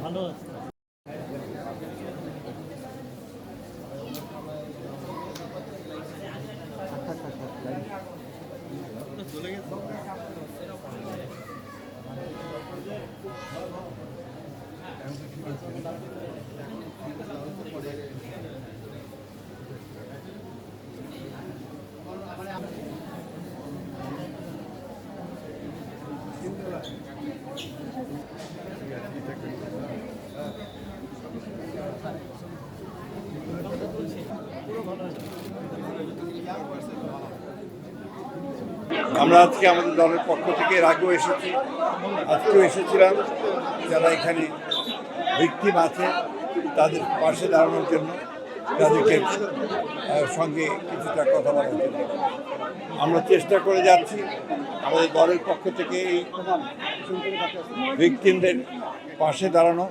ভালো চলে গেছে। আমরা আজকে আমাদের দলের পক্ষ থেকে এর আগেও এসেছি, আজকেও এসেছিলাম। যারা এখানে ভিকটিম আছে তাদের পাশে দাঁড়ানোর জন্য, তাদেরকে সঙ্গে কিছুটা কথা বলার জন্য আমরা চেষ্টা করে যাচ্ছি। আমাদের দলের পক্ষ থেকে এই ভিকটিমদের পাশে দাঁড়ানো,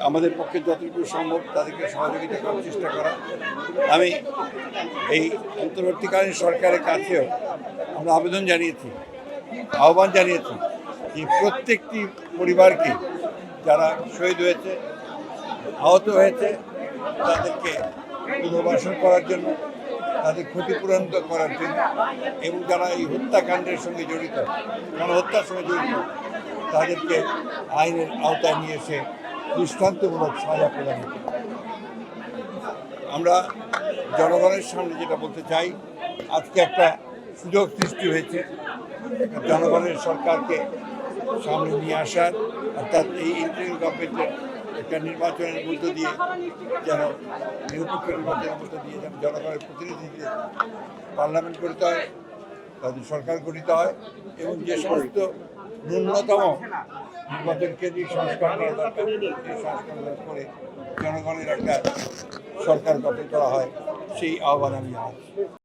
আমাদের পক্ষে যতটুকু সম্ভব তাদেরকে সহযোগিতা করার চেষ্টা করা। আমি এই অন্তর্বর্তীকালীন সরকারের কাছেও আমরা আবেদন জানিয়েছি, আহ্বান জানিয়েছি যে প্রত্যেকটি পরিবারকে যারা শহীদ হয়েছে, আহত হয়েছে, তাদেরকে পুনর্বাসন করার জন্য, তাদের ক্ষতিপূরণ করার জন্য, এবং যারা এই হত্যাকাণ্ডের সঙ্গে জড়িত, গণহত্যার সঙ্গে জড়িত, তাদেরকে আইনের আওতায় নিয়ে এসে দৃষ্টান্তমূলক সাজা প্রদান করতে। আমরা জনগণের সামনে যেটা বলতে চাই, আজকে একটা সুযোগ সৃষ্টি হয়েছে জনগণের সরকারকে সামনে নিয়ে আসার, অর্থাৎ এই ইন্টারিম গভর্নমেন্টের একটা নির্বাচনের মধ্য দিয়ে যেন নিরপেক্ষ নির্বাচনের মধ্য দিয়ে যেন জনগণের প্রতিনিধিদের পার্লামেন্ট গঠিত হয়, তাদের সরকার গঠিত হয়, এবং যে সমস্ত ন্যূনতম নির্বাচন কেন্দ্রিক সংস্কার করা দরকার, এই সংস্কার করে জনগণের একটা সরকার গঠন করা হয়, সেই আহ্বান আমি জানাচ্ছি।